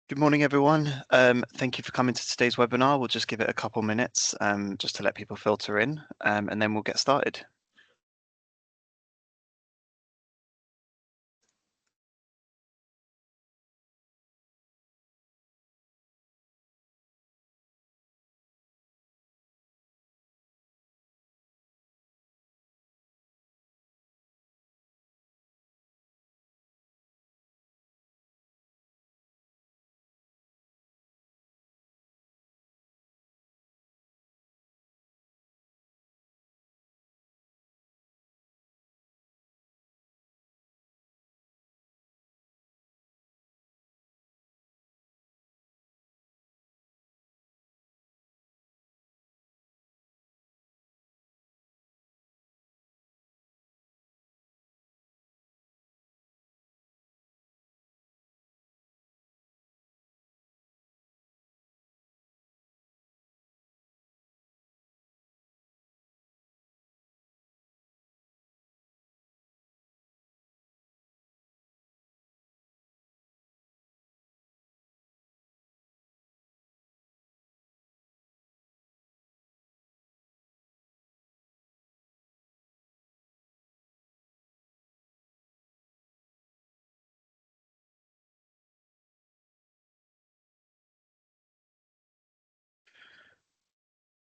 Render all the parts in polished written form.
Good morning, everyone. Thank you for coming to today's webinar. We'll just give it a couple minutes just to let people filter in, and then we'll get started.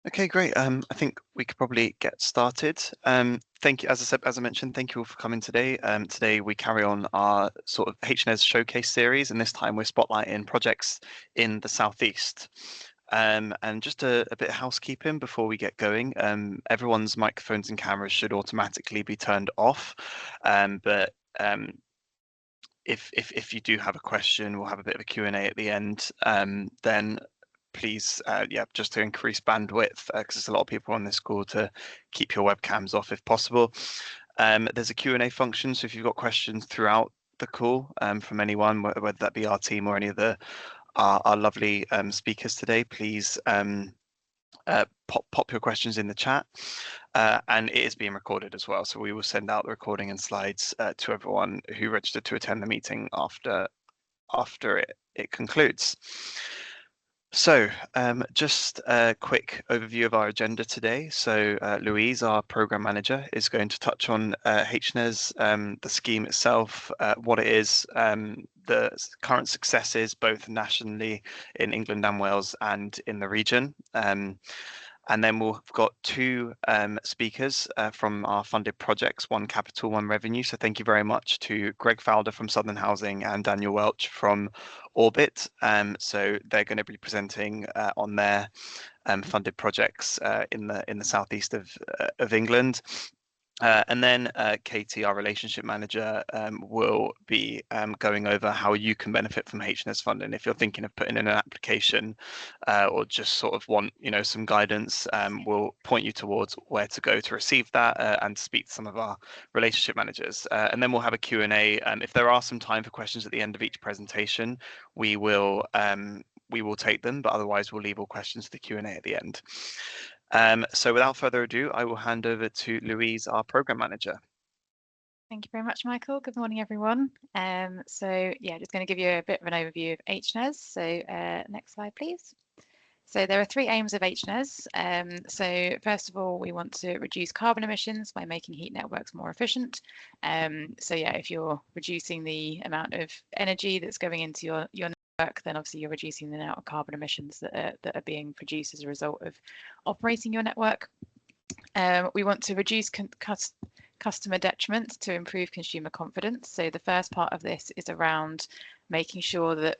Okay, great. I think we could probably get started. Thank you, as I mentioned, thank you all for coming today. Today we carry on our sort of HNES showcase series, and this time we're spotlighting projects in the Southeast. And just a bit of housekeeping before we get going. Everyone's microphones and cameras should automatically be turned off, but if you do have a question, we'll have a bit of a Q&A at the end. Then please, just to increase bandwidth, because there's a lot of people on this call, to keep your webcams off if possible. There's a Q&A function, so if you've got questions throughout the call from anyone, whether that be our team or any of our lovely speakers today, please pop your questions in the chat. And it is being recorded as well, so we will send out the recording and slides to everyone who registered to attend the meeting after it concludes. So just a quick overview of our agenda today. So Louise, our program manager, is going to touch on HNES, the scheme itself, what it is, the current successes, both nationally in England and Wales and in the region. And then we've got two speakers from our funded projects, one capital, one revenue. So thank you very much to Greg Fowler from Southern Housing and Daniel Welch from Orbit. So they're going to be presenting on their funded projects in the southeast of England. And then Katie, our relationship manager, will be going over how you can benefit from HNES funding. If you're thinking of putting in an application or just sort of want, some guidance, we'll point you towards where to go to receive that and speak to some of our relationship managers. And then we'll have a Q&A. If there are some time for questions at the end of each presentation, we will take them, but otherwise we'll leave all questions to the Q&A at the end. So without further ado, I will hand over to Louise, our program manager. Thank you very much, Michael. Good morning, everyone. Just going to give you a bit of an overview of HNES. So next slide, please. So there are three aims of HNES. So first of all, we want to reduce carbon emissions by making heat networks more efficient. If you're reducing the amount of energy that's going into your network, then obviously you're reducing the amount of carbon emissions that are being produced as a result of operating your network. We want to reduce customer detriment to improve consumer confidence. So the first part of this is around making sure that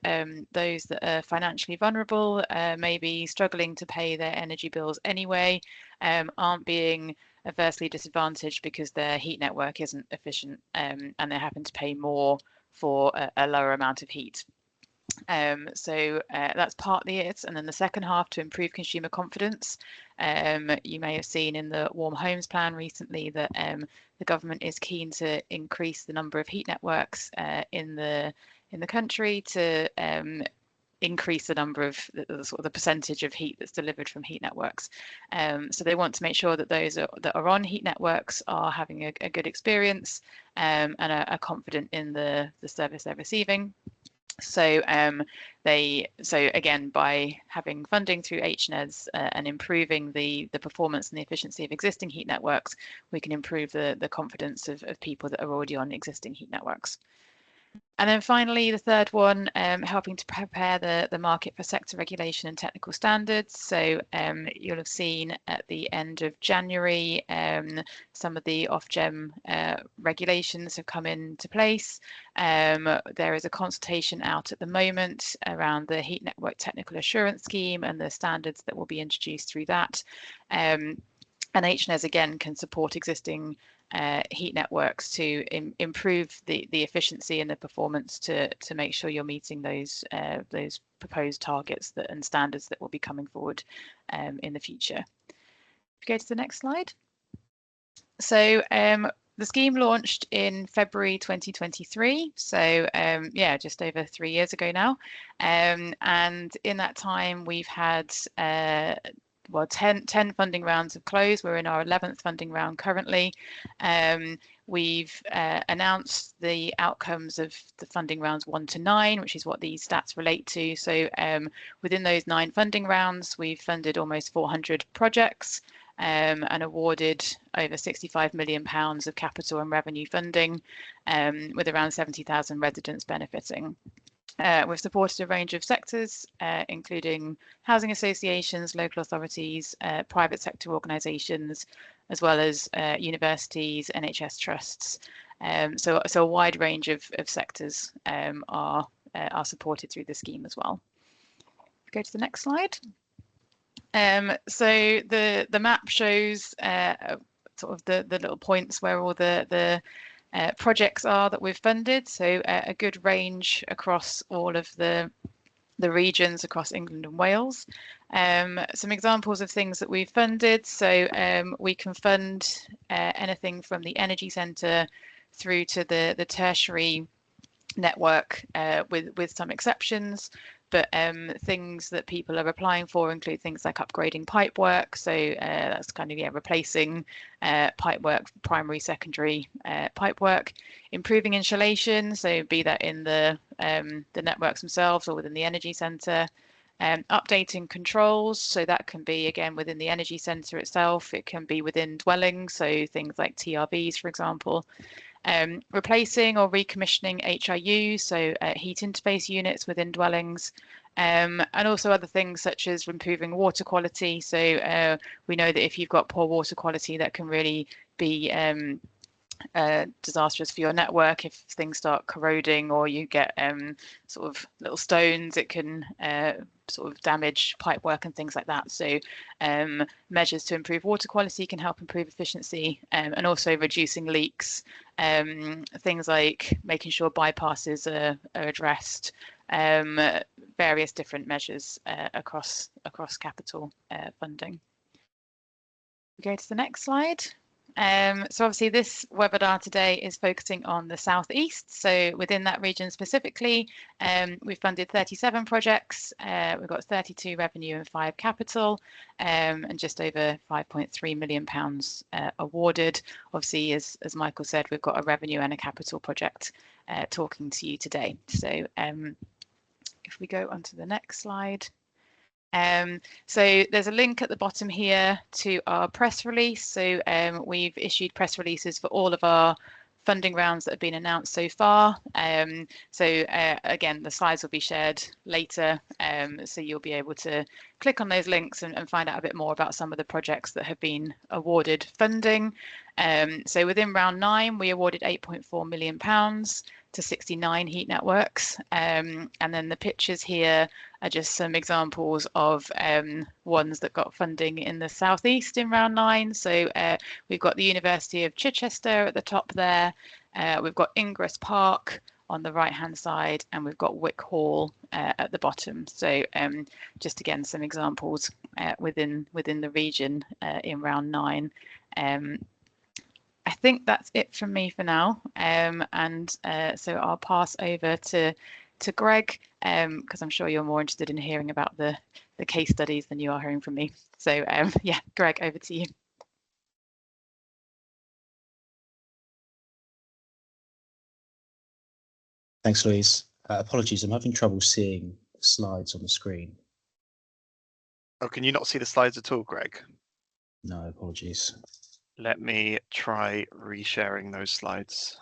those that are financially vulnerable, maybe struggling to pay their energy bills anyway, aren't being adversely disadvantaged because their heat network isn't efficient and they're having to pay more for a lower amount of heat. That's partly it. And then the second half, to improve consumer confidence. You may have seen in the Warm Homes Plan recently that the government is keen to increase the number of heat networks in the country to increase the number of the percentage of heat that's delivered from heat networks. So they want to make sure that those that are on heat networks are having a good experience and are confident in the service they're receiving. So again, by having funding through HNES and improving the performance and the efficiency of existing heat networks, we can improve the confidence of people that are already on existing heat networks. And then finally, the third one, helping to prepare the market for sector regulation and technical standards. So you'll have seen at the end of January, some of the Ofgem regulations have come into place. There is a consultation out at the moment around the Heat Network Technical Assurance Scheme and the standards that will be introduced through that. And HNES again can support existing heat networks to improve the efficiency and the performance to make sure you're meeting those proposed targets and standards that will be coming forward in the future. If you go to the next slide. So the scheme launched in February 2023, so yeah, just over 3 years ago now. And in that time, we've had 10 funding rounds have closed. We're in our 11th funding round currently. We've announced the outcomes of the funding rounds 1 to 9, which is what these stats relate to. So within those 9 funding rounds, we've funded almost 400 projects and awarded over £65 million of capital and revenue funding, with around 70,000 residents benefiting. We've supported a range of sectors, including housing associations, local authorities, private sector organisations, as well as universities, NHS trusts. So a wide range of sectors are supported through the scheme as well. Go to the next slide. So the map shows sort of the little points where all the projects are that we've funded. So a good range across all of the regions across England and Wales. Some examples of things that we've funded. So we can fund anything from the energy centre through to the tertiary network with some exceptions. But things that people are applying for include things like upgrading pipework. So that's kind of replacing pipework, primary, secondary pipework, improving insulation. So be that in the networks themselves or within the energy centre. Updating controls. So that can be again within the energy centre itself. It can be within dwellings. So things like TRVs, for example. Replacing or recommissioning HIUs, so heat interface units within dwellings, and also other things such as improving water quality. So we know that if you've got poor water quality, that can really be disastrous for your network. If things start corroding or you get sort of little stones, it can sort of damage pipework and things like that. So measures to improve water quality can help improve efficiency, and also reducing leaks. Things like making sure bypasses are addressed. Various different measures across capital funding. We go to the next slide. So obviously this webinar today is focusing on the southeast. So within that region specifically, we've funded 37 projects. We've got 32 revenue and 5 capital, and just over £5.3 million awarded. Obviously, as Michael said, we've got a revenue and a capital project talking to you today. So if we go on to the next slide. So there's a link at the bottom here to our press release. So we've issued press releases for all of our funding rounds that have been announced so far. So again, the slides will be shared later. So you'll be able to click on those links and find out a bit more about some of the projects that have been awarded funding. So within round 9, we awarded £8.4 million to 69 heat networks. And then the pictures here are just some examples of ones that got funding in the southeast in round 9. So we've got the University of Chichester at the top there. We've got Ingress Park on the right hand side, and we've got Wick Hall at the bottom. So just again, some examples within the region in round 9. I think that's it from me for now, and so I'll pass over to Greg, because I'm sure you're more interested in hearing about the case studies than you are hearing from me. So yeah, Greg, over to you. Thanks, Louise. Apologies, I'm having trouble seeing the slides on the screen. Oh, can you not see the slides at all, Greg? No, apologies. Let me try resharing those slides.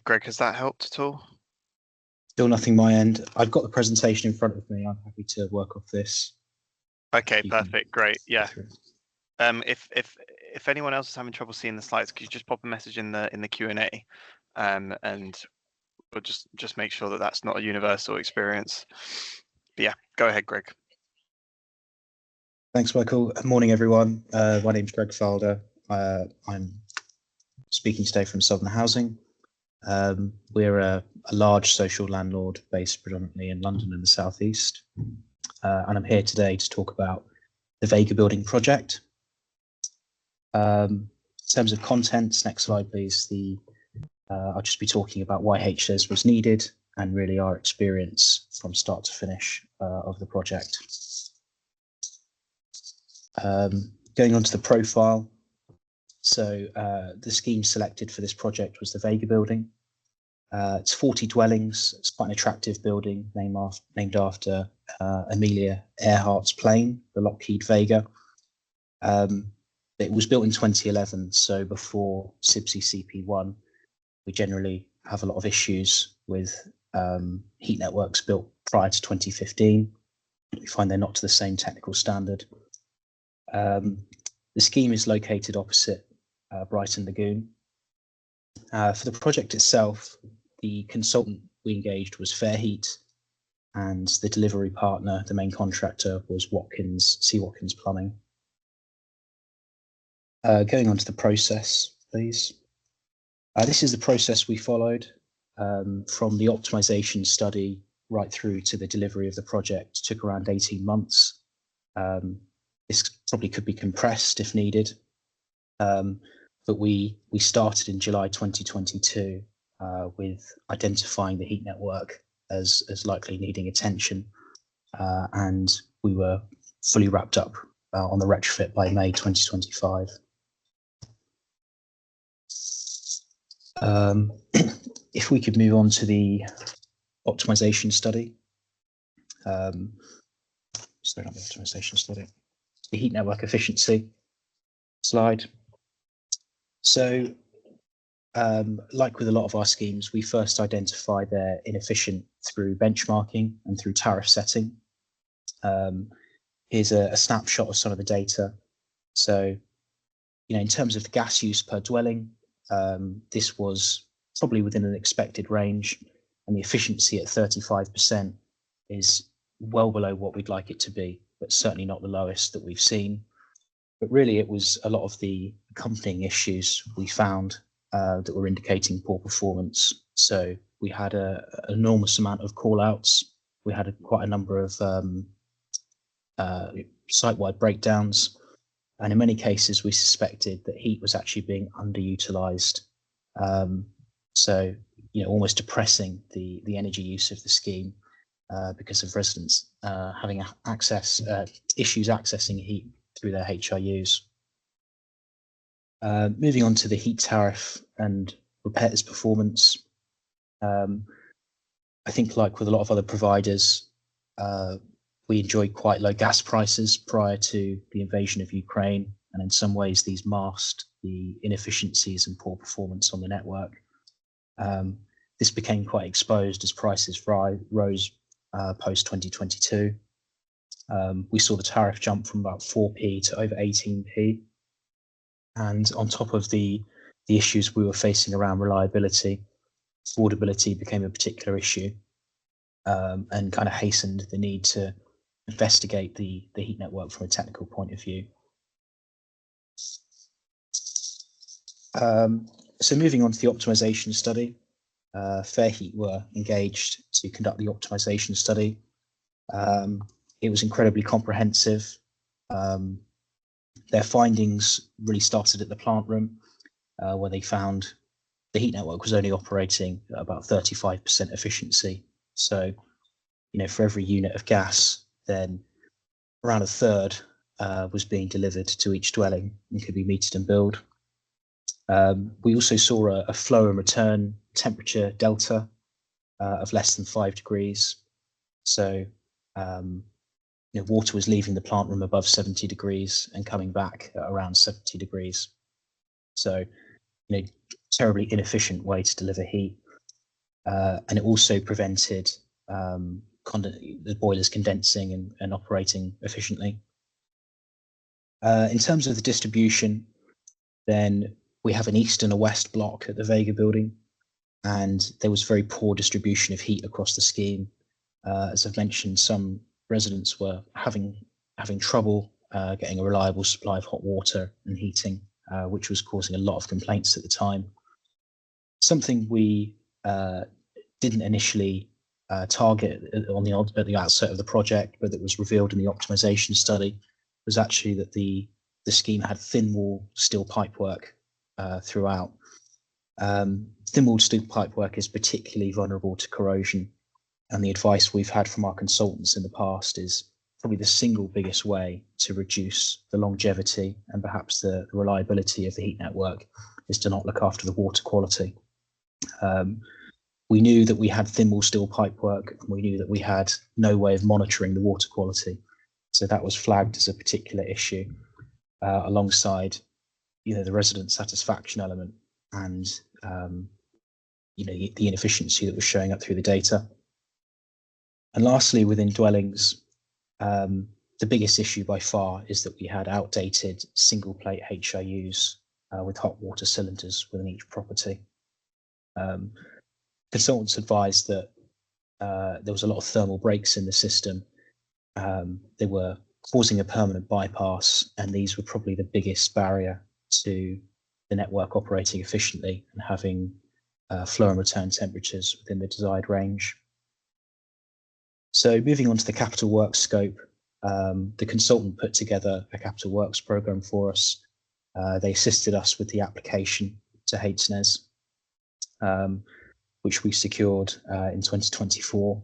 Greg, has that helped at all? Still nothing my end. I've got the presentation in front of me. I'm happy to work off this. Okay, perfect, great. Yeah. If anyone else is having trouble seeing the slides, could you just pop a message in the Q&A, and we'll just make sure that that's not a universal experience. But yeah, go ahead, Greg. Thanks, Michael. Morning, everyone. My name's Greg Falder. I'm speaking today from Southern Housing. We're a large social landlord based predominantly in London and the South East. And I'm here today to talk about the Vega Building project. In terms of contents, next slide, please. I'll just be talking about why HNES was needed and really our experience from start to finish of the project. Going on to the profile. So the scheme selected for this project was the Vega Building. It's 40 dwellings. It's quite an attractive building named after Amelia Earhart's plane, the Lockheed Vega. It was built in 2011, so before CIBSE CP1. We generally have a lot of issues with heat networks built prior to 2015. We find they're not to the same technical standard. The scheme is located opposite Brighton Lagoon. For the project itself, the consultant we engaged was Fairheat, and the delivery partner, the main contractor, was C. Watkins Plumbing. Going on to the process, please. This is the process we followed from the optimization study right through to the delivery of the project. It took around 18 months. This probably could be compressed if needed. But we started in July 2022 with identifying the heat network as likely needing attention. And we were fully wrapped up on the retrofit by May 2025. If we could move on to the optimization study. Sorry, not the optimization study. The heat network efficiency slide. So, like with a lot of our schemes, we first identify they're inefficient through benchmarking and through tariff setting. Here's a snapshot of some of the data. So, in terms of the gas use per dwelling, this was probably within an expected range, and the efficiency at 35% is well below what we'd like it to be, but certainly not the lowest that we've seen. But really, it was a lot of the accompanying issues we found that were indicating poor performance. So we had an enormous amount of call-outs. We had quite a number of site-wide breakdowns. And in many cases, we suspected that heat was actually being underutilized. So, almost depressing the energy use of the scheme because of residents having issues accessing heat through their HRUs. Moving on to the heat tariff and repairs performance. I think, like with a lot of other providers, we enjoyed quite low gas prices prior to the invasion of Ukraine, and in some ways these masked the inefficiencies and poor performance on the network. This became quite exposed as prices rose post 2022. We saw the tariff jump from about 4p to over 18p. And on top of the issues we were facing around reliability, affordability became a particular issue, and kind of hastened the need to investigate the heat network from a technical point of view. So moving on to the optimization study, Fairheat were engaged to conduct the optimization study. It was incredibly comprehensive. Their findings really started at the plant room, where they found the heat network was only operating at about 35% efficiency. So for every unit of gas, then around a third was being delivered to each dwelling and could be metered and billed. We also saw a flow and return temperature delta of less than 5 degrees. So water was leaving the plant room above 70 degrees and coming back at around 70 degrees. So, terribly inefficient way to deliver heat. And it also prevented the boilers condensing and operating efficiently. In terms of the distribution, then we have an east and a west block at the Vega building, and there was very poor distribution of heat across the scheme. As I've mentioned, some residents were having trouble getting a reliable supply of hot water and heating, which was causing a lot of complaints at the time. Something we didn't initially target at the outset of the project, but that was revealed in the optimization study, was actually that the scheme had thin wall steel pipework throughout. Thin wall steel pipework is particularly vulnerable to corrosion, and the advice we've had from our consultants in the past is probably the single biggest way to reduce the longevity and perhaps the reliability of the heat network is to not look after the water quality. We knew that we had thin wall steel pipework, and we knew that we had no way of monitoring the water quality. So that was flagged as a particular issue, alongside, the resident satisfaction element and, the inefficiency that was showing up through the data. And lastly, within dwellings, the biggest issue by far is that we had outdated single plate HIUs with hot water cylinders within each property. Consultants advised that there was a lot of thermal breaks in the system. They were causing a permanent bypass, and these were probably the biggest barrier to the network operating efficiently and having flow and return temperatures within the desired range. So moving on to the capital works scope, the consultant put together a capital works program for us. They assisted us with the application to HNES, which we secured in 2024.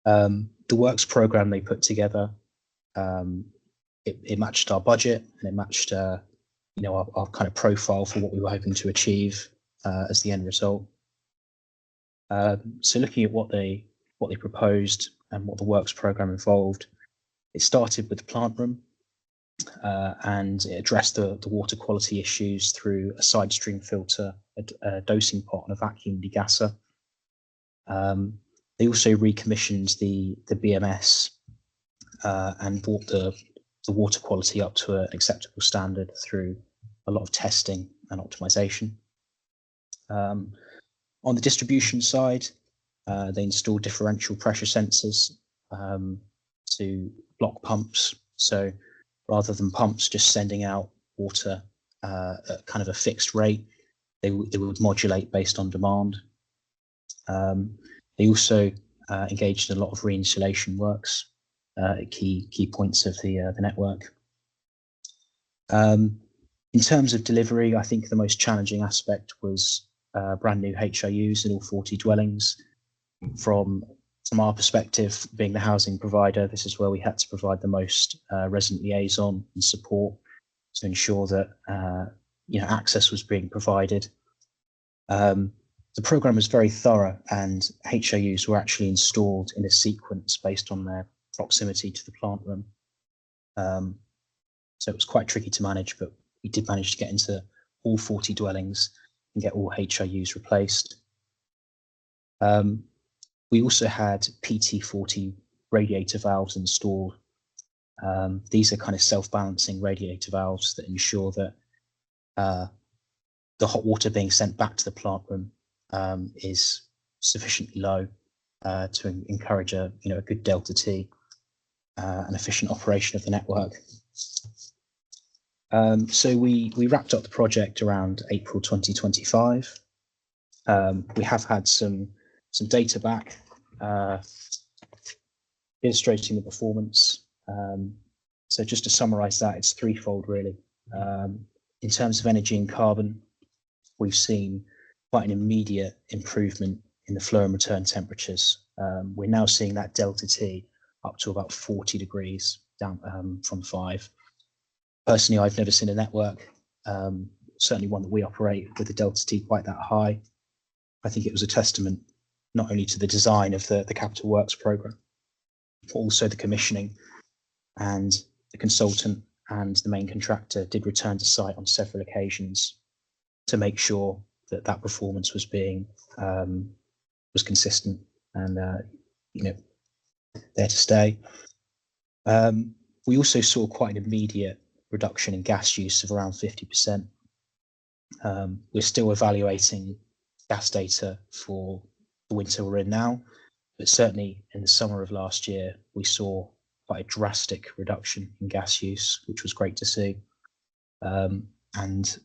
The works program they put together, it matched our budget, and it matched our kind of profile for what we were hoping to achieve as the end result. So looking at what they proposed and what the works program involved, it started with the plant room, and it addressed the water quality issues through a side stream filter, a dosing pot, and a vacuum degasser. They also recommissioned the BMS and brought the water quality up to an acceptable standard through a lot of testing and optimization. On the distribution side, they installed differential pressure sensors to block pumps. So rather than pumps just sending out water at kind of a fixed rate, they would modulate based on demand. They also engaged in a lot of re-insulation works at key points of the network. In terms of delivery, I think the most challenging aspect was brand new HIUs in all 40 dwellings. From our perspective, being the housing provider, this is where we had to provide the most resident liaison and support to ensure that access was being provided. The program was very thorough, and HIUs were actually installed in a sequence based on their proximity to the plant room. So it was quite tricky to manage, but we did manage to get into all 40 dwellings and get all HIUs replaced. We also had PT40 radiator valves installed. These are kind of self-balancing radiator valves that ensure that the hot water being sent back to the plant room is sufficiently low to encourage a good delta T and efficient operation of the network. So we wrapped up the project around April 2025. We have had some data back illustrating the performance. So just to summarize that, it's threefold really. In terms of energy and carbon, we've seen quite an immediate improvement in the flow and return temperatures we're now seeing that delta T up to about 40 degrees down from 5. Personally, I've never seen a network, certainly one that we operate, with a delta T quite that high. I think it was a testament not only to the design of the capital works program, but also the commissioning, and the consultant and the main contractor did return to site on several occasions to make sure that that performance was being was consistent and there to stay. We also saw quite an immediate reduction in gas use of around 50%. We're still evaluating gas data for the winter we're in now, but certainly in the summer of last year, we saw quite a drastic reduction in gas use, which was great to see. And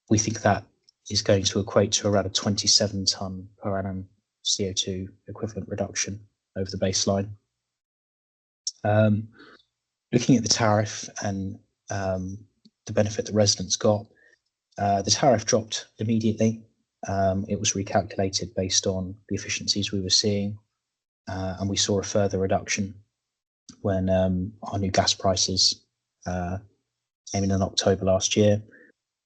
we think that is going to equate to around a 27 tonne per annum CO2 equivalent reduction over the baseline. Looking at the tariff and the benefit the residents got, the tariff dropped immediately. It was recalculated based on the efficiencies we were seeing, and we saw a further reduction when our new gas prices came in October last year.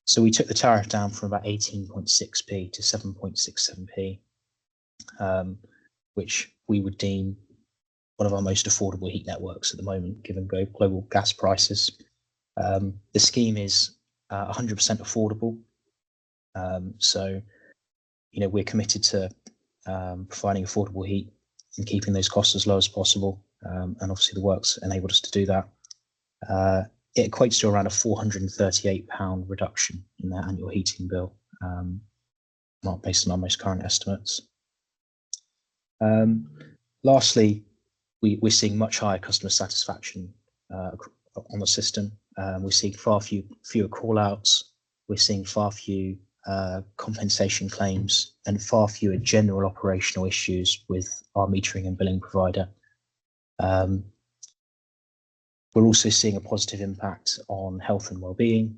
So we took the tariff down from about 18.6p to 7.67p, which we would deem one of our most affordable heat networks at the moment, given global gas prices. The scheme is 100% affordable. So, we're committed to providing affordable heat and keeping those costs as low as possible. And obviously the works enabled us to do that. It equates to around a £438 reduction in their annual heating bill, based on our most current estimates. Lastly, we're seeing much higher customer satisfaction on the system. We're seeing far fewer call-outs. We're seeing far fewer compensation claims and far fewer general operational issues with our metering and billing provider. We're also seeing a positive impact on health and well-being.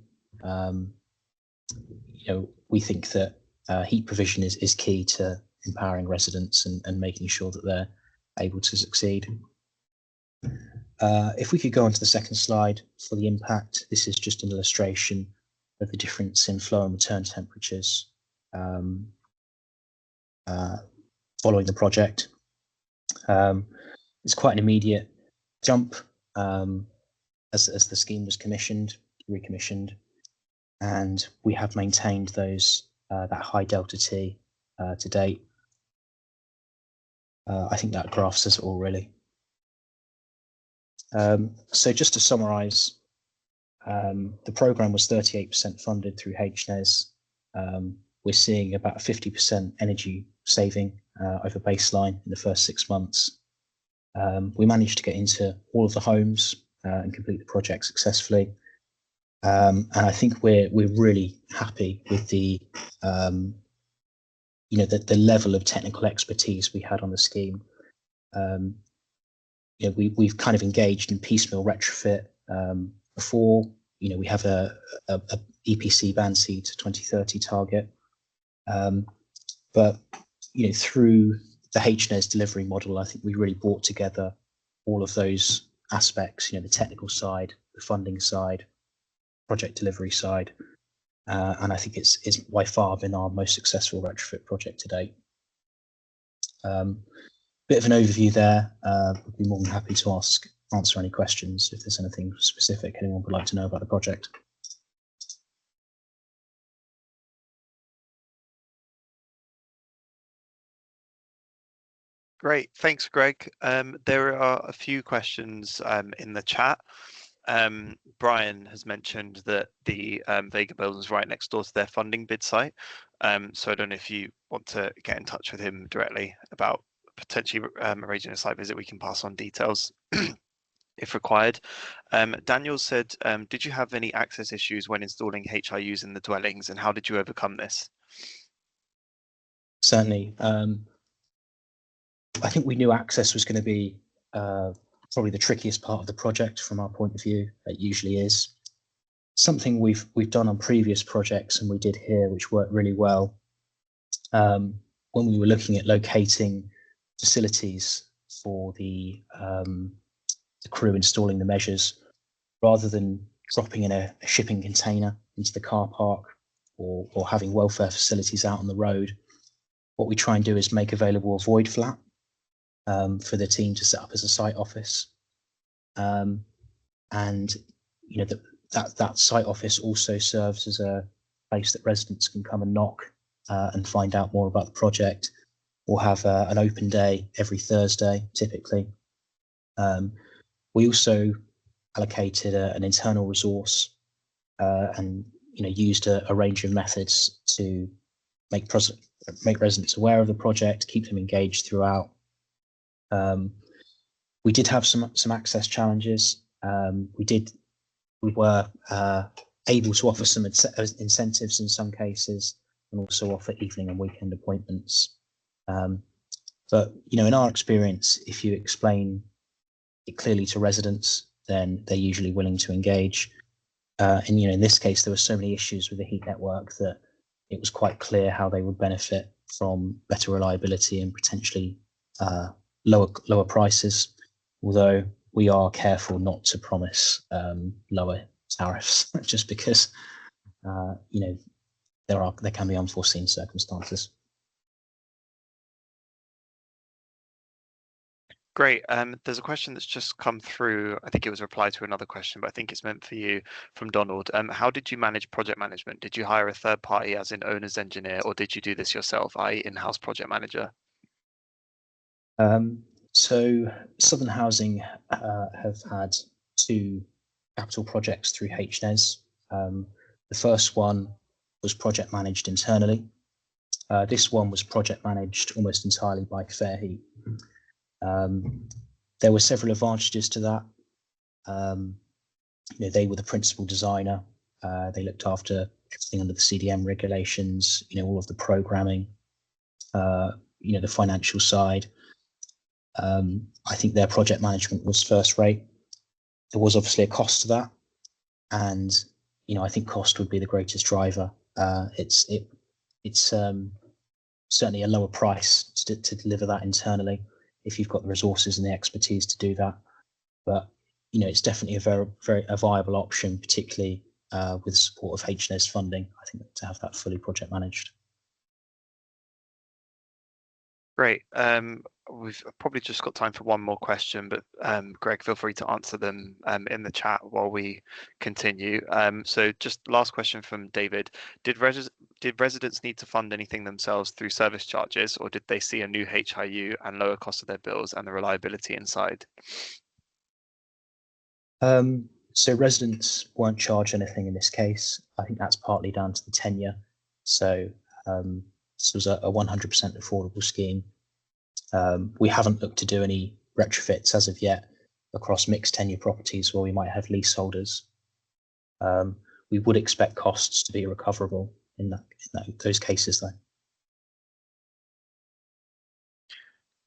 We think that heat provision is key to empowering residents and making sure that they're able to succeed. If we could go on to the second slide for the impact, this is just an illustration of the difference in flow and return temperatures following the project. It's quite an immediate jump as the scheme was recommissioned, and we have maintained that high delta T to date. I think that graph says it all, really. So just to summarise, the programme was 38% funded through HNES. We're seeing about a 50% energy saving over baseline in the first 6 months. We managed to get into all of the homes and complete the project successfully. And I think we're really happy with the level of technical expertise we had on the scheme. We've kind of engaged in piecemeal retrofit before. We have a EPC band C to 2030 target, but through the HNES delivery model, I think we really brought together all of those aspects. The technical side, the funding side, project delivery side, and I think it's by far been our most successful retrofit project to date. Bit of an overview there. I'd be more than happy to answer any questions if there's anything specific anyone would like to know about the project. Great, thanks, Greg. There are a few questions in the chat. Brian has mentioned that the Vega building is right next door to their funding bid site. So I don't know if you want to get in touch with him directly about potentially arranging a site visit. We can pass on details if required. Daniel said, did you have any access issues when installing HIUs in the dwellings, and how did you overcome this? Certainly. I think we knew access was going to be probably the trickiest part of the project from our point of view. It usually is. Something we've done on previous projects, and we did here, which worked really well. When we were looking at locating facilities for the crew installing the measures, rather than dropping in a shipping container into the car park or having welfare facilities out on the road. What we try and do is make available a void flat for the team to set up as a site office. And that site office also serves as a place that residents can come and knock and find out more about the project. We'll have an open day every Thursday, typically. We also allocated an internal resource and used a range of methods to make residents aware of the project, keep them engaged throughout. We did have some access challenges. We were able to offer some incentives in some cases, and also offer evening and weekend appointments. But in our experience, if you explain it clearly to residents, then they're usually willing to engage. And in this case, there were so many issues with the heat network that it was quite clear how they would benefit from better reliability and potentially lower prices. Although we are careful not to promise lower tariffs, just because there can be unforeseen circumstances. Great. There's a question that's just come through. I think it was a reply to another question, but I think it's meant for you, from Donald. How did you manage project management? Did you hire a third party, as in owner's engineer, or did you do this yourself, i.e. in-house project manager? So Southern Housing have had 2 capital projects through HNES. The first one was project managed internally. This one was project managed almost entirely by Fairheat. There were several advantages to that. They were the principal designer. They looked after everything under the CDM regulations, all of the programming, the financial side. I think their project management was first rate. There was obviously a cost to that, and I think cost would be the greatest driver. It's certainly a lower price to deliver that internally if you've got the resources and the expertise to do that. But it's definitely a very viable option, particularly with the support of HNES funding. I think to have that fully project managed. Great. We've probably just got time for one more question, but Greg, feel free to answer them in the chat while we continue. So just last question from David. Did residents need to fund anything themselves through service charges, or did they see a new HIU and lower cost of their bills and the reliability inside? So residents weren't charged anything in this case. I think that's partly down to the tenure. So this was a 100% affordable scheme. We haven't looked to do any retrofits as of yet across mixed tenure properties where we might have leaseholders. We would expect costs to be recoverable in those cases, though.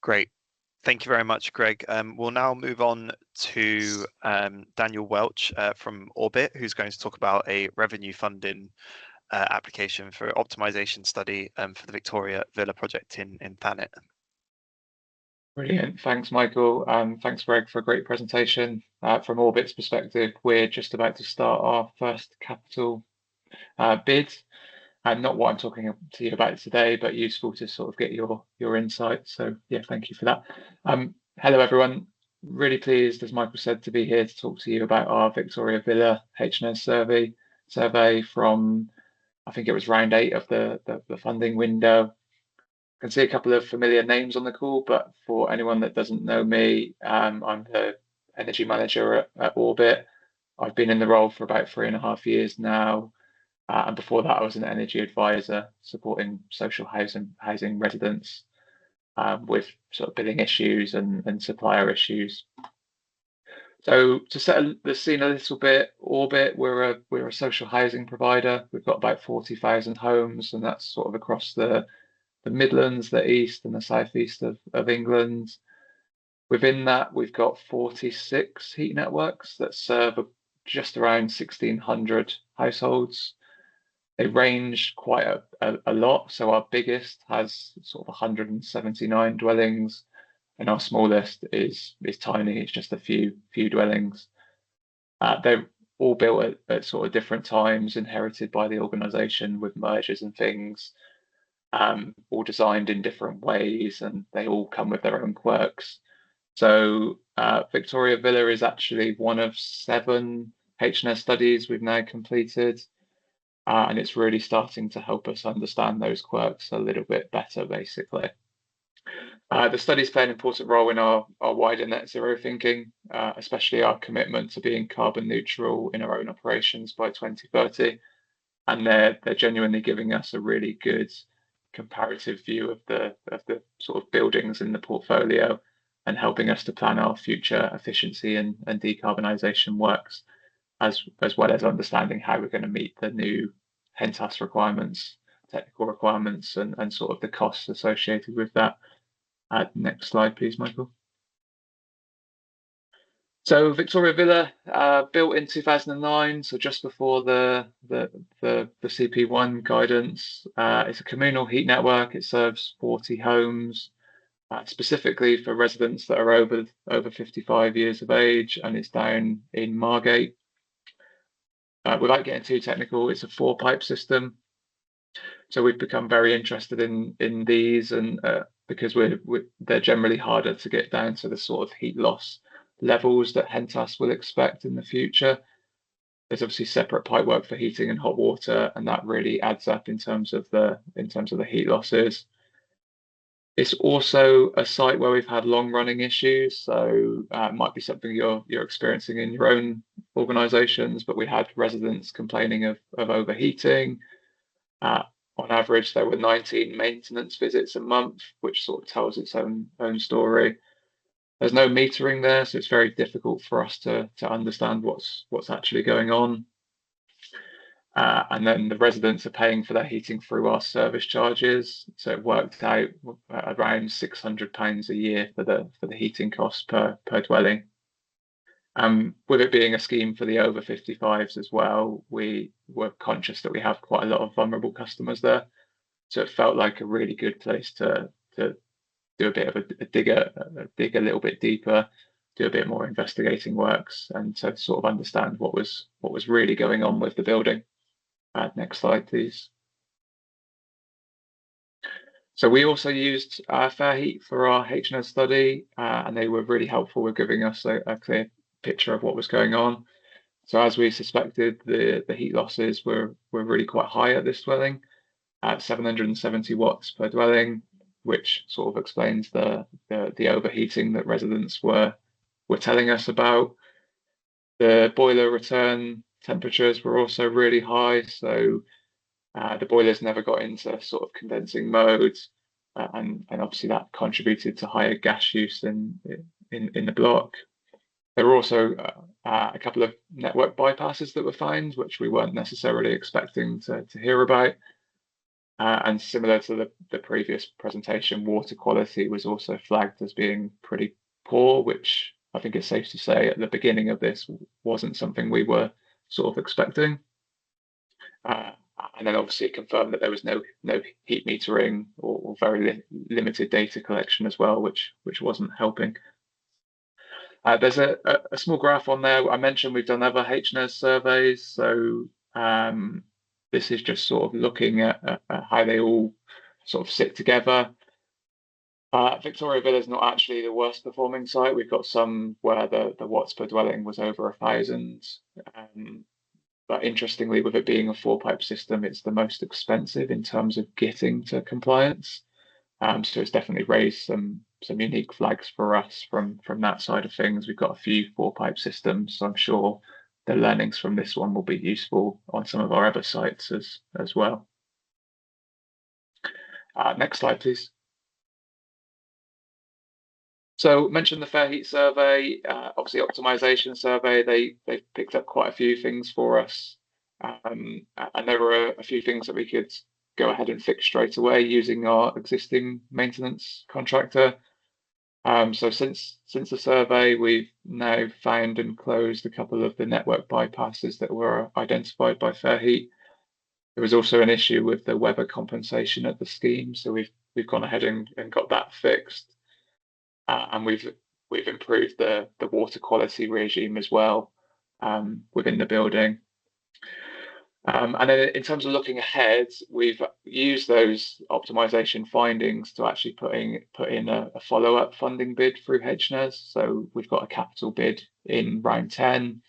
Great. Thank you very much, Greg. We'll now move on to Daniel Welch from Orbit, who's going to talk about a revenue funding application for optimization study for the Victoria Villa project in Thanet. Brilliant. Thanks, Michael. Thanks, Greg, for a great presentation. From Orbit's perspective, we're just about to start our first capital bid. And not what I'm talking to you about today, but useful to sort of get your insights. So yeah, thank you for that. Hello, everyone. Really pleased, as Michael said, to be here to talk to you about our Victoria Villa HNES survey from, I think it was round 8 of the funding window. I can see a couple of familiar names on the call, but for anyone that doesn't know me, I'm the energy manager at Orbit. I've been in the role for about 3.5 years now. And before that, I was an energy advisor supporting social housing residents with sort of billing issues and supplier issues. So to set the scene a little bit, Orbit, we're a social housing provider. We've got about 40,000 homes, and that's sort of across the Midlands, the East and the Southeast of England. Within that, we've got 46 heat networks that serve just around 1,600 households. They range quite a lot. So our biggest has sort of 179 dwellings, and our smallest is tiny. It's just a few dwellings. They're all built at sort of different times, inherited by the organisation with mergers and things, all designed in different ways, and they all come with their own quirks. So Victoria Villa is actually one of 7 HNES studies we've now completed, and it's really starting to help us understand those quirks a little bit better, basically. The studies play an important role in our wider net zero thinking, especially our commitment to being carbon neutral in our own operations by 2030. And they're genuinely giving us a really good comparative view of the sort of buildings in the portfolio and helping us to plan our future efficiency and decarbonisation works, as well as understanding how we're going to meet the new HNES requirements, technical requirements, and sort of the costs associated with that. Next slide, please, Michael. So Victoria Villa, built in 2009, so just before the CP1 guidance. It's a communal heat network. It serves 40 homes, specifically for residents that are over 55 years of age, and it's down in Margate. Without getting too technical, it's a 4-pipe system. So we've become very interested in these, and because they're generally harder to get down to the sort of heat loss levels that HNES will expect in the future. There's obviously separate pipework for heating and hot water, and that really adds up in terms of the heat losses. It's also a site where we've had long-running issues, so it might be something you're experiencing in your own organisations. But we had residents complaining of overheating. On average, there were 19 maintenance visits a month, which sort of tells its own story. There's no metering there, so it's very difficult for us to understand what's actually going on. And then the residents are paying for their heating through our service charges, so it worked out around £600 a year for the heating cost per dwelling. With it being a scheme for the over 55s as well, we were conscious that we have quite a lot of vulnerable customers there, so it felt like a really good place to do a bit of a dig a little bit deeper, do a bit more investigating works, and to sort of understand what was really going on with the building. Next slide, please. So we also used Fairheat for our HNES study, and they were really helpful with giving us a clear picture of what was going on. So as we suspected, the heat losses were really quite high at this dwelling, at 770 watts per dwelling, which sort of explains the overheating that residents were telling us about. The boiler return temperatures were also really high, so the boilers never got into sort of condensing mode, and obviously that contributed to higher gas use in the block. There were also a couple of network bypasses that were found, which we weren't necessarily expecting to hear about. And similar to the previous presentation, water quality was also flagged as being pretty poor, which I think it's safe to say at the beginning of this wasn't something we were sort of expecting. And then obviously it confirmed that there was no heat metering or very limited data collection as well, which wasn't helping. There's a small graph on there. I mentioned we've done other HNES surveys, so this is just sort of looking at how they all sort of sit together. Victoria Villa is not actually the worst performing site. We've got some where the watts per dwelling was over 1,000. But interestingly, with it being a 4-pipe system, it's the most expensive in terms of getting to compliance. So it's definitely raised some unique flags for us from that side of things. We've got a few 4-pipe systems, so I'm sure the learnings from this one will be useful on some of our other sites as well. Next slide, please. So mentioned the Fairheat survey, obviously optimization survey, they picked up quite a few things for us. And there were a few things that we could go ahead and fix straight away using our existing maintenance contractor. So since the survey, we've now found and closed a couple of the network bypasses that were identified by Fairheat. There was also an issue with the weather compensation at the scheme, so we've gone ahead and got that fixed. and we've improved the water quality regime as well within the building. And then in terms of looking ahead, we've used those optimization findings to actually put in a follow-up funding bid through HNES. So we've got a capital bid in round 10.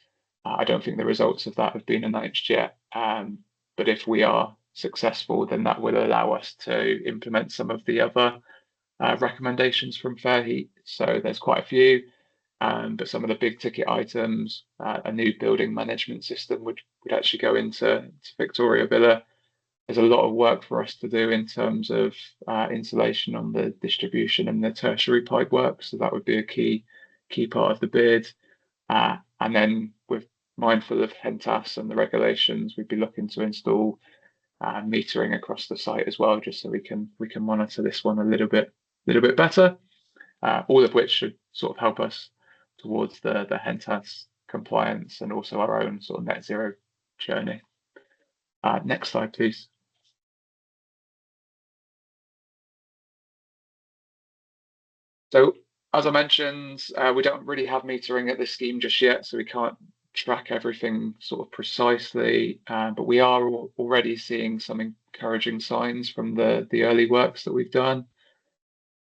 I don't think the results of that have been announced yet, but if we are successful, then that will allow us to implement some of the other recommendations from Fair Heat. So there's quite a few. But some of the big ticket items, a new building management system would actually go into Victoria Villa. There's a lot of work for us to do in terms of insulation on the distribution and the tertiary pipe work. So that would be a key part of the bid. And then with mindful of HNES and the regulations, we'd be looking to install metering across the site as well, just so we can monitor this one a little bit better. All of which should sort of help us towards the HNES compliance and also our own sort of net zero journey. Next slide, please. So as I mentioned, we don't really have metering at this scheme just yet, so we can't track everything sort of precisely, but we are already seeing some encouraging signs from the early works that we've done.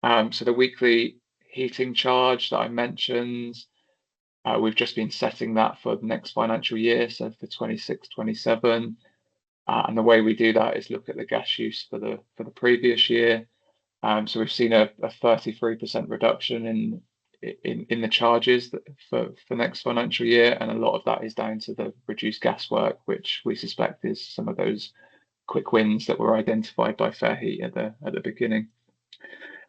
So the weekly heating charge that I mentioned, we've just been setting that for the next financial year, so for 26-27. And the way we do that is look at the gas use for the previous year. So we've seen a 33% reduction in the charges for next financial year, and a lot of that is down to the reduced gas work, which we suspect is some of those quick wins that were identified by Fair Heat at the beginning.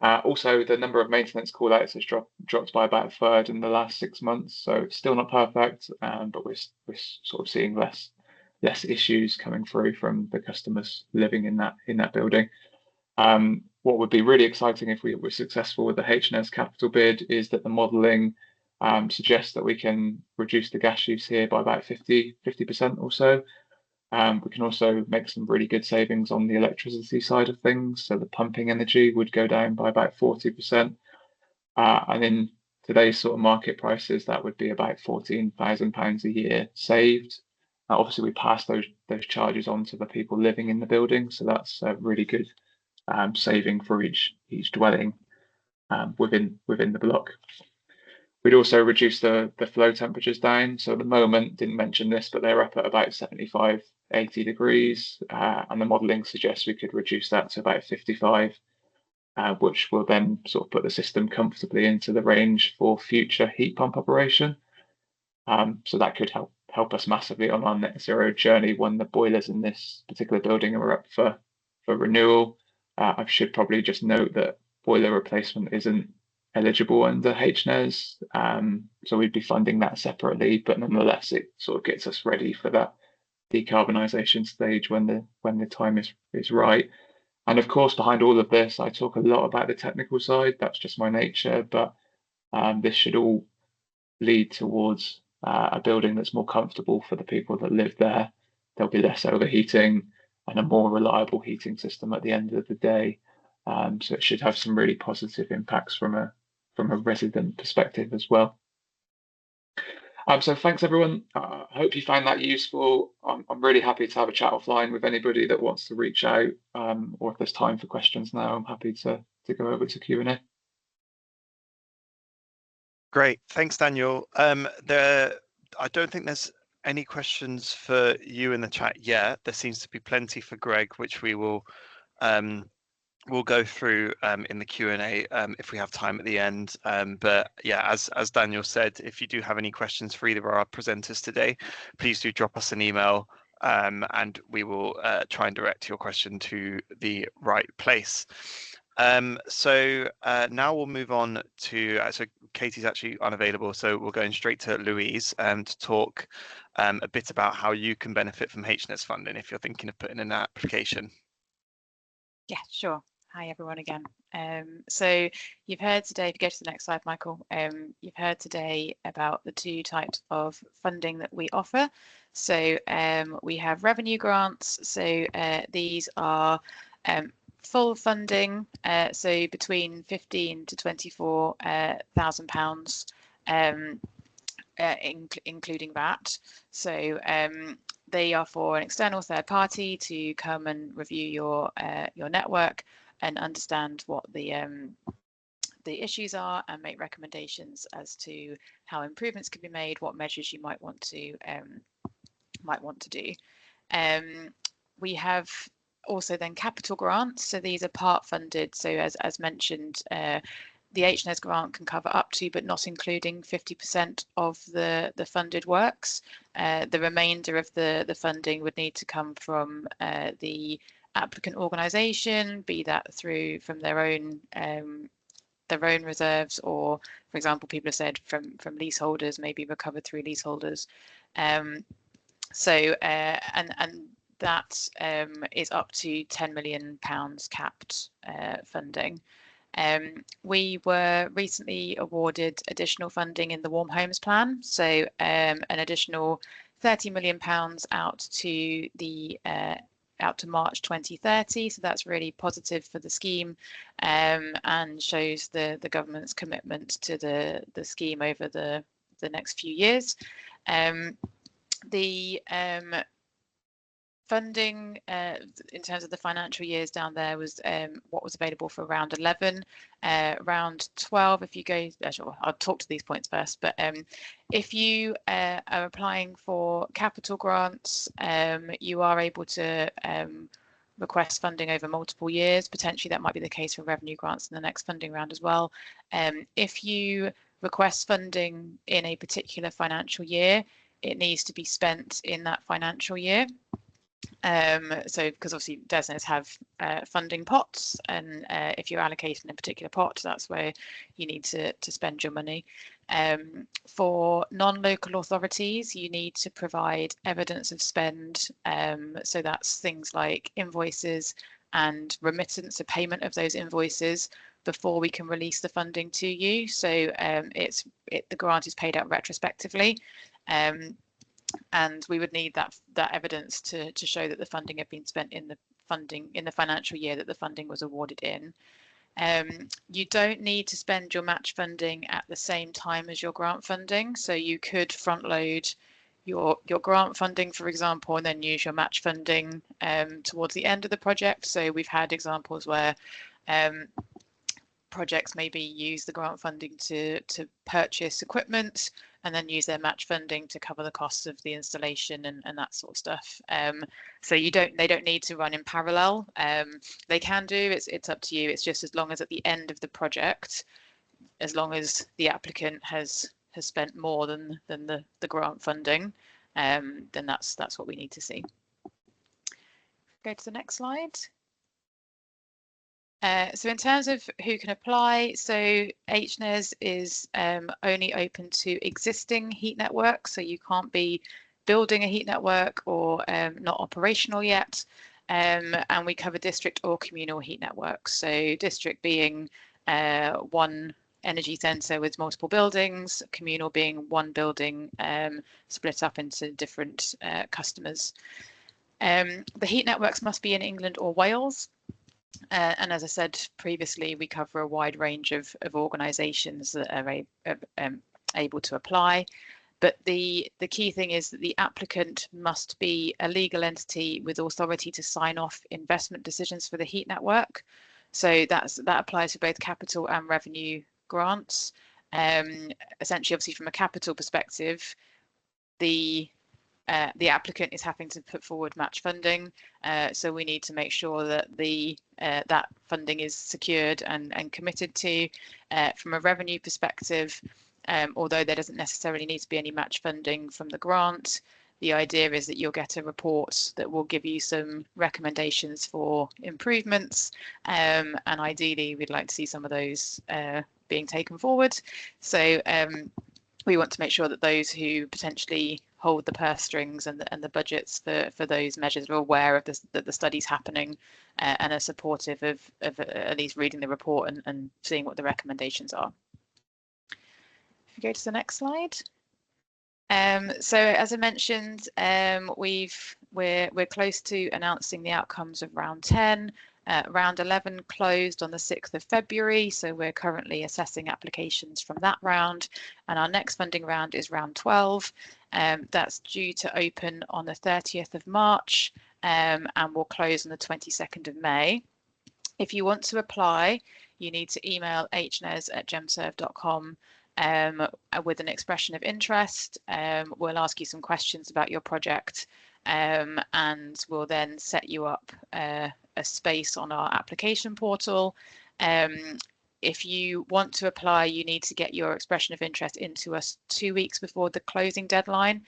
Also, the number of maintenance call-outs has dropped by about a third in the last 6 months, so it's still not perfect, but we're sort of seeing less issues coming through from the customers living in that building. What would be really exciting if we were successful with the HNES capital bid is that the modelling suggests that we can reduce the gas use here by about 50% or so. We can also make some really good savings on the electricity side of things. So the pumping energy would go down by about 40%. And in today's sort of market prices, that would be about £14,000 a year saved. Obviously, we pass those charges on to the people living in the building. So that's a really good saving for each dwelling within the block. We'd also reduce the flow temperatures down. So at the moment, didn't mention this, but they're up at about 75, 80 degrees. And the modelling suggests we could reduce that to about 55, which will then sort of put the system comfortably into the range for future heat pump operation. So that could help us massively on our net zero journey when the boilers in this particular building are up for renewal. I should probably just note that boiler replacement isn't eligible under HNES, so we'd be funding that separately, but nonetheless it sort of gets us ready for that decarbonisation stage when the time is right. And of course, behind all of this, I talk a lot about the technical side. That's just my nature, but this should all lead towards a building that's more comfortable for the people that live there. There'll be less overheating and a more reliable heating system at the end of the day. So it should have some really positive impacts from a resident perspective as well. So thanks everyone. I hope you found that useful. I'm really happy to have a chat offline with anybody that wants to reach out, or if there's time for questions now, I'm happy to go over to Q&A. Great, thanks Daniel. I don't think there's any questions for you in the chat yet. There seems to be plenty for Greg, which we will we'll go through in the Q&A if we have time at the end. But yeah, as Daniel said, if you do have any questions for either of our presenters today, please do drop us an email and we will try and direct your question to the right place. So now we'll move on to, so Katie's actually unavailable, so we're going straight to Louise to talk a bit about how you can benefit from HNES funding if you're thinking of putting in an application. Yeah, sure. Hi everyone again. So you've heard today, if you go to the next slide, Michael, you've heard today about the two types of funding that we offer. So we have revenue grants. So these are full funding, so between 15 to 24,000 pounds, including that. So they are for an external third party to come and review your network and understand what the issues are and make recommendations as to how improvements can be made, what measures you might want to do. We have also then capital grants, so these are part funded. So as mentioned, the HNES grant can cover up to but not including 50% of the funded works. The remainder of the funding would need to come from the applicant organisation, be that from their own reserves, or for example, people have said from leaseholders, maybe recovered through leaseholders. And that is up to £10 million capped funding. We were recently awarded additional funding in the Warm Homes Plan, so an additional £30 million out to March 2030. So that's really positive for the scheme, and shows the government's commitment to the scheme over the next few years. The funding in terms of the financial years down there was what was available for round 11, round 12. If you go, sure, I'll talk to these points first, but if you are applying for capital grants, you are able to request funding over multiple years. Potentially that might be the case for revenue grants in the next funding round as well. If you request funding in a particular financial year, it needs to be spent in that financial year. So because obviously DESNES have funding pots, and if you're allocating a particular pot, that's where you need to spend your money. For non-local authorities, you need to provide evidence of spend, so that's things like invoices and remittance of payment of those invoices before we can release the funding to you. So the grant is paid out retrospectively. And we would need that evidence to show that the funding had been spent in the financial year that the funding was awarded in. You don't need to spend your match funding at the same time as your grant funding. So you could front load your grant funding, for example, and then use your match funding towards the end of the project. So we've had examples where projects maybe use the grant funding to purchase equipment and then use their match funding to cover the costs of the installation and that sort of stuff. So they don't need to run in parallel. They can do, it's up to you. It's just as long as at the end of the project, as long as the applicant has spent more than the grant funding, then that's what we need to see. Go to the next slide. So in terms of who can apply, so HNES is only open to existing heat networks, so you can't be building a heat network or not operational yet, and we cover district or communal heat networks, so district being one energy centre with multiple buildings, communal being one building split up into different customers. The heat networks must be in England or Wales. And as I said previously, we cover a wide range of organisations that are able to apply. But the key thing is that the applicant must be a legal entity with authority to sign off investment decisions for the heat network. So that applies to both capital and revenue grants. Essentially, obviously, from a capital perspective, the applicant is having to put forward match funding, so we need to make sure that that funding is secured and committed to. From a revenue perspective, although there doesn't necessarily need to be any match funding from the grant, the idea is that you'll get a report that will give you some recommendations for improvements, and ideally we'd like to see some of those being taken forward. So we want to make sure that those who potentially hold the purse strings and the budgets for those measures are aware of that the study's happening, and are supportive of at least reading the report and seeing what the recommendations are. If you go to the next slide. So as I mentioned, we're close to announcing the outcomes of round 10. Round 11 closed on the 6th of February, so we're currently assessing applications from that round, and our next funding round is round 12. That's due to open on the 30th of March and will close on the 22nd of May. If you want to apply, you need to email hnes@gemserve.com with an expression of interest. We'll ask you some questions about your project and we'll then set you up a space on our application portal. If you want to apply, you need to get your expression of interest into us 2 weeks before the closing deadline,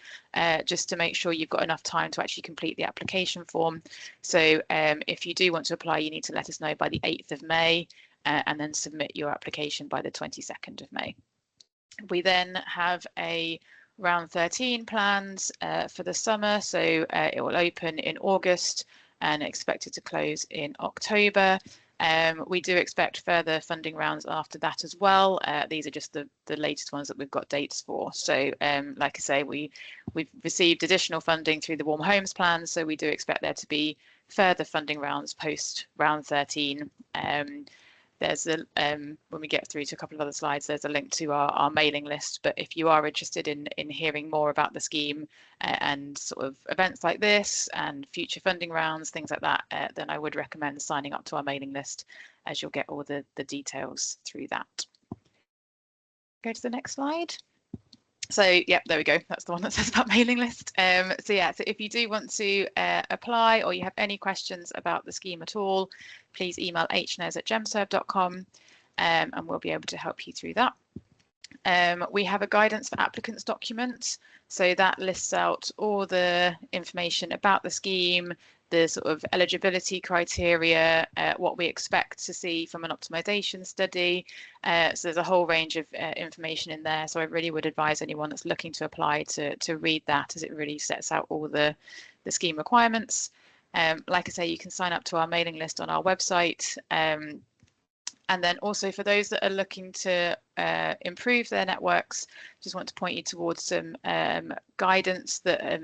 just to make sure you've got enough time to actually complete the application form. So if you do want to apply, you need to let us know by the 8th of May and then submit your application by the 22nd of May. We then have a round 13 planned for the summer, so it will open in August and expected to close in October. We do expect further funding rounds after that as well. These are just the latest ones that we've got dates for. So like I say, we've received additional funding through the Warm Homes Plan, so we do expect there to be further funding rounds post round 13. There's a when we get through to a couple of other slides, there's a link to our mailing list. But if you are interested in hearing more about the scheme and sort of events like this and future funding rounds, things like that, then I would recommend signing up to our mailing list, as you'll get all the details through that. Go to the next slide. So yeah, there we go. That's the one that says about mailing list. So yeah, so if you do want to apply or you have any questions about the scheme at all, please email hnes@gemserve.com and we'll be able to help you through that. We have a guidance for applicants document. So that lists out all the information about the scheme, the sort of eligibility criteria, what we expect to see from an optimization study. So there's a whole range of information in there. So I really would advise anyone that's looking to apply to read that, as it really sets out all the scheme requirements. Like I say, you can sign up to our mailing list on our website. And then also for those that are looking to improve their networks, just want to point you towards some guidance that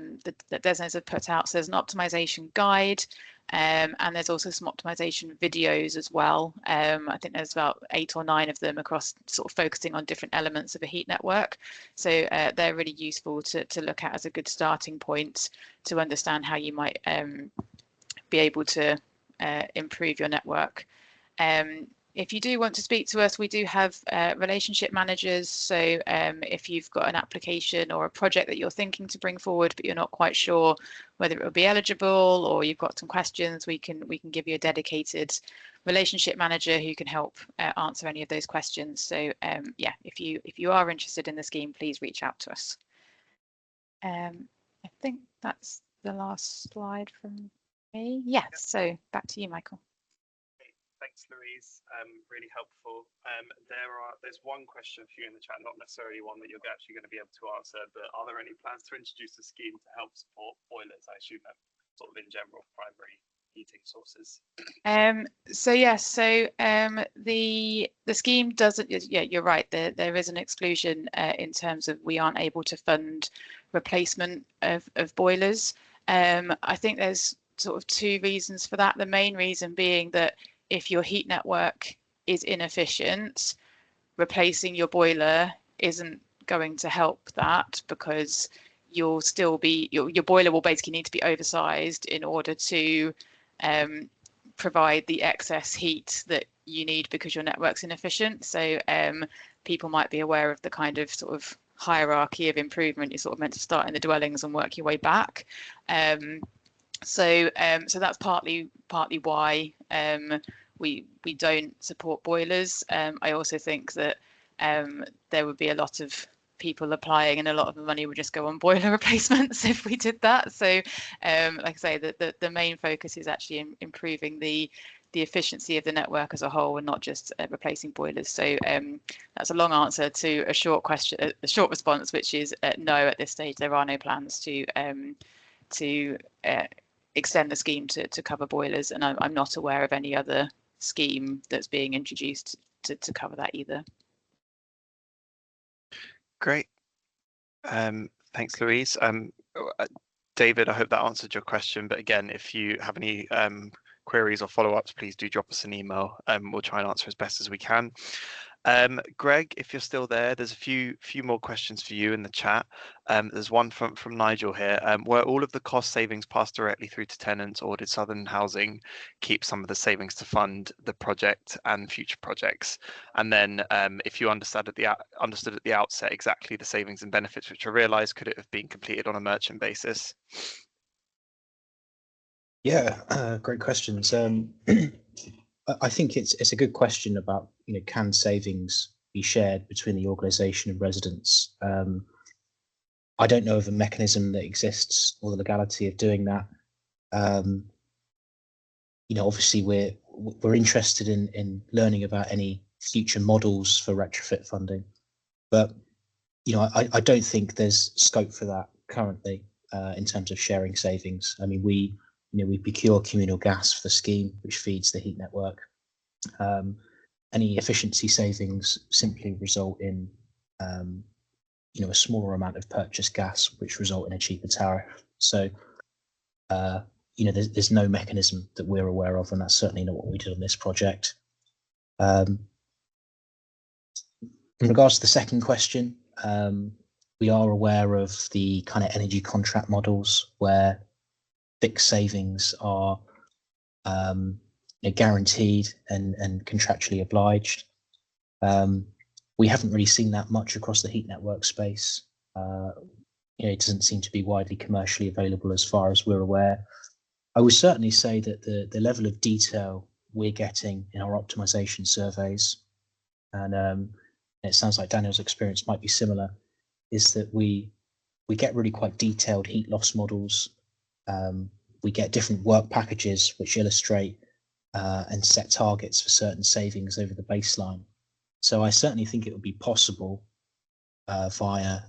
DESNZ have put out. So there's an optimization guide and there's also some optimization videos as well. I think there's about 8 or 9 of them across, sort of focusing on different elements of a heat network. So they're really useful to look at as a good starting point to understand how you might be able to improve your network. If you do want to speak to us, we do have relationship managers. So if you've got an application or a project that you're thinking to bring forward, but you're not quite sure whether it will be eligible, or you've got some questions, we can give you a dedicated relationship manager who can help answer any of those questions. So yeah, if you are interested in the scheme, please reach out to us. I think that's the last slide from me. Yes, so back to you, Michael. Thanks, Louise. Really helpful. There's one question for you in the chat, not necessarily one that you're actually going to be able to answer, but are there any plans to introduce a scheme to help support boilers? I assume that sort of in general primary heating sources. So yes, so the scheme doesn't. Yeah, you're right. There is an exclusion in terms of we aren't able to fund replacement of boilers. I think there's sort of 2 reasons for that. The main reason being that if your heat network is inefficient, replacing your boiler isn't going to help that, because you'll still be your boiler will basically need to be oversized in order to provide the excess heat that you need because your network's inefficient. So people might be aware of the kind of sort of hierarchy of improvement. You're sort of meant to start in the dwellings and work your way back. So that's partly why we don't support boilers. I also think that there would be a lot of people applying and a lot of the money would just go on boiler replacements if we did that. So like I say, the main focus is actually improving the efficiency of the network as a whole and not just replacing boilers. So that's a long answer to a short question, a short response, which is no, at this stage there are no plans to extend the scheme to cover boilers, and I'm not aware of any other scheme that's being introduced to cover that either. Great. Thanks, Louise. David, I hope that answered your question. But again, if you have any queries or follow-ups, please do drop us an email. We'll try and answer as best as we can. Greg, if you're still there, there's a few more questions for you in the chat. There's one from Nigel here. Were all of the cost savings passed directly through to tenants, or did Southern Housing keep some of the savings to fund the project and future projects? And then if you understood at the outset exactly the savings and benefits which are realised, could it have been completed on a merchant basis? Yeah, great questions. I think it's a good question about, can savings be shared between the organisation and residents? I don't know of a mechanism that exists or the legality of doing that. Obviously we're interested in learning about any future models for retrofit funding, but I don't think there's scope for that currently in terms of sharing savings. I mean, we procure communal gas for the scheme, which feeds the heat network. Any efficiency savings simply result in a smaller amount of purchased gas, which result in a cheaper tariff. So there's no mechanism that we're aware of, and that's certainly not what we did on this project. In regards to the second question, we are aware of the kind of energy contract models where fixed savings are guaranteed and contractually obliged. We haven't really seen that much across the heat network space. It doesn't seem to be widely commercially available as far as we're aware. I would certainly say that the level of detail we're getting in our optimization surveys, and it sounds like Daniel's experience might be similar, is that we get really quite detailed heat loss models. We get different work packages which illustrate and set targets for certain savings over the baseline. So I certainly think it would be possible via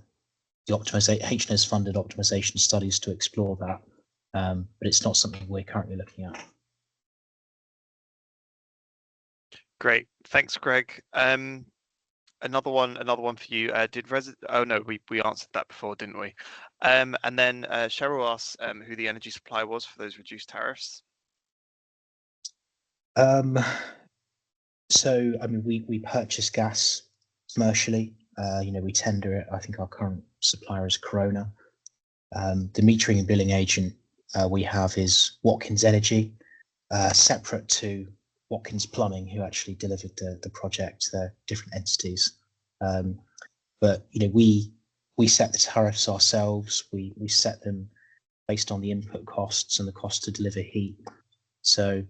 the HNES funded optimization studies to explore that, but it's not something we're currently looking at. Great, thanks, Greg. Another one for you. Oh no, we answered that before, didn't we? And then Cheryl asked who the energy supply was for those reduced tariffs. So I mean, we purchase gas commercially. We tender it. I think our current supplier is Corona. The metering and billing agent we have is Watkins Energy, separate to Watkins Plumbing, who actually delivered the project. They're different entities, but we set the tariffs ourselves. We set them based on the input costs and the cost to deliver heat. So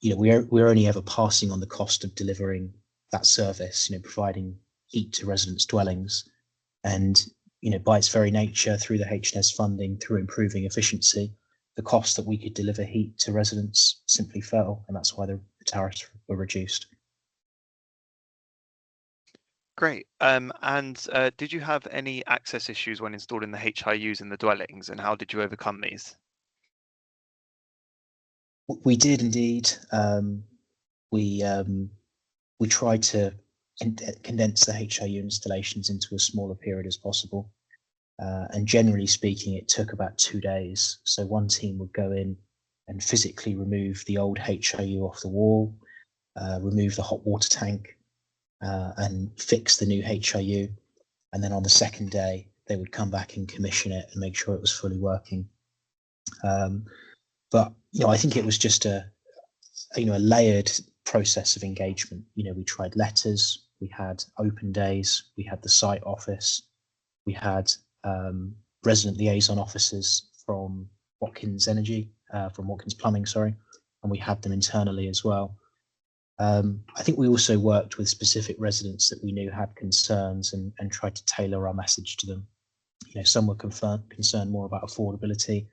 we're only ever passing on the cost of delivering that service, providing heat to residents' dwellings, and by its very nature, through the HNES funding, through improving efficiency, the cost that we could deliver heat to residents simply fell, and that's why the tariffs were reduced. Great. And did you have any access issues when installing the HIUs in the dwellings, and how did you overcome these? We did indeed. We tried to condense the HIU installations into a smaller period as possible. And generally speaking, it took about 2 days. So one team would go in and physically remove the old HIU off the wall, remove the hot water tank, and fix the new HIU. And then on the second day, they would come back and commission it and make sure it was fully working. But I think it was just a layered process of engagement. We tried letters, we had open days, we had the site office, we had resident liaison officers from Watkins Energy, from Watkins Plumbing, sorry, and we had them internally as well. I think we also worked with specific residents that we knew had concerns and tried to tailor our message to them. Some were concerned more about affordability,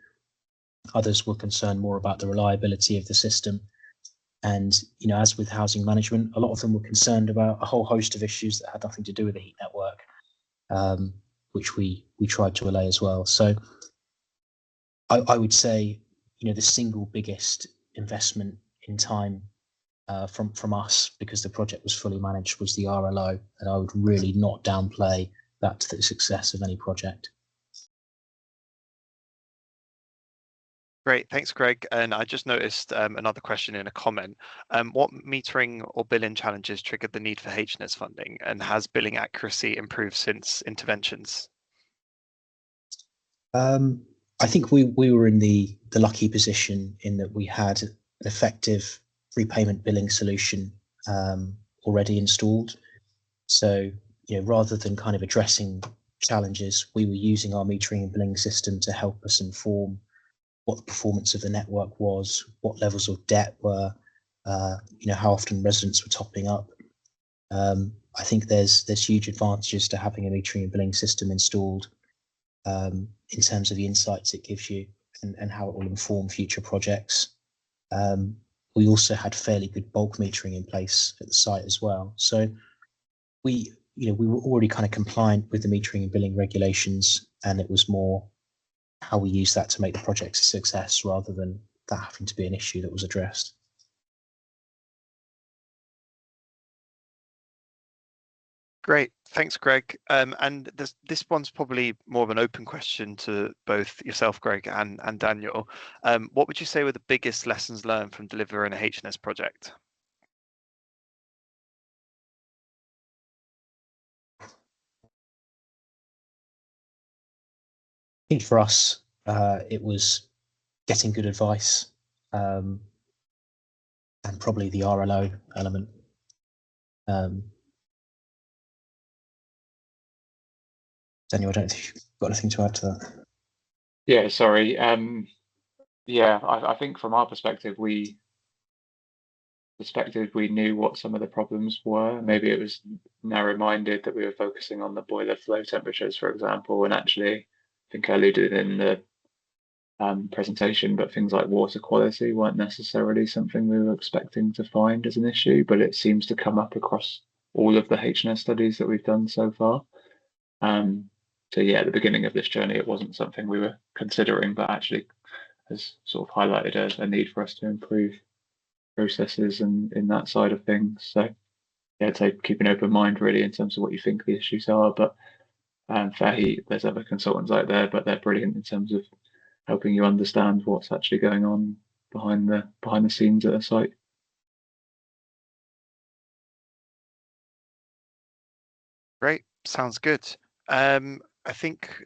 others were concerned more about the reliability of the system. And, as with housing management, a lot of them were concerned about a whole host of issues that had nothing to do with the heat network, which we tried to allay as well. So I would say, the single biggest investment in time from us, because the project was fully managed, was the RLO, and I would really not downplay that to the success of any project. Great, thanks, Greg. And I just noticed another question in a comment. What metering or billing challenges triggered the need for HNES funding, and has billing accuracy improved since interventions? I think we were in the lucky position in that we had an effective repayment billing solution already installed. So, rather than kind of addressing challenges, we were using our metering and billing system to help us inform what the performance of the network was, what levels of debt were, how often residents were topping up. I think there's huge advantages to having a metering and billing system installed in terms of the insights it gives you and how it will inform future projects. We also had fairly good bulk metering in place at the site as well. So we were already kind of compliant with the metering and billing regulations, and it was more how we use that to make the project a success rather than that having to be an issue that was addressed. Great, thanks, Greg. And this one's probably more of an open question to both yourself, Greg, and Daniel. What would you say were the biggest lessons learned from delivering a HNES project? I think for us, it was getting good advice and probably the RLO element. Daniel, I don't think you've got anything to add to that. Yeah, sorry. Yeah, I think from our perspective, we knew what some of the problems were. Maybe it was narrow-minded that we were focusing on the boiler flow temperatures, for example, and actually, I think I alluded in the presentation, but things like water quality weren't necessarily something we were expecting to find as an issue, but it seems to come up across all of the HNES studies that we've done so far. So yeah, at the beginning of this journey, it wasn't something we were considering, but actually has sort of highlighted a need for us to improve processes and in that side of things. So yeah, I'd say keep an open mind really in terms of what you think the issues are. But fair heat, there's other consultants out there, but they're brilliant in terms of helping you understand what's actually going on behind the scenes at a site. Great, sounds good. I think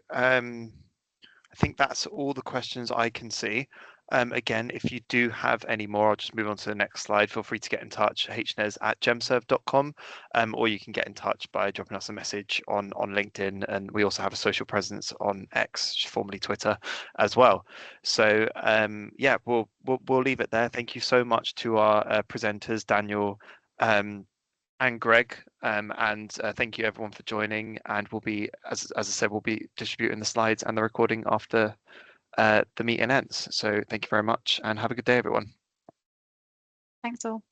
that's all the questions I can see. Again, if you do have any more, I'll just move on to the next slide. Feel free to get in touch, hnes@gemserve.com, or you can get in touch by dropping us a message on LinkedIn. And we also have a social presence on X, formerly Twitter, as well. So yeah, we'll leave it there. Thank you so much to our presenters, Daniel and Greg, and thank you everyone for joining. And we'll be, as I said, we'll be distributing the slides and the recording after the meeting ends. So thank you very much and have a good day, everyone. Thanks all.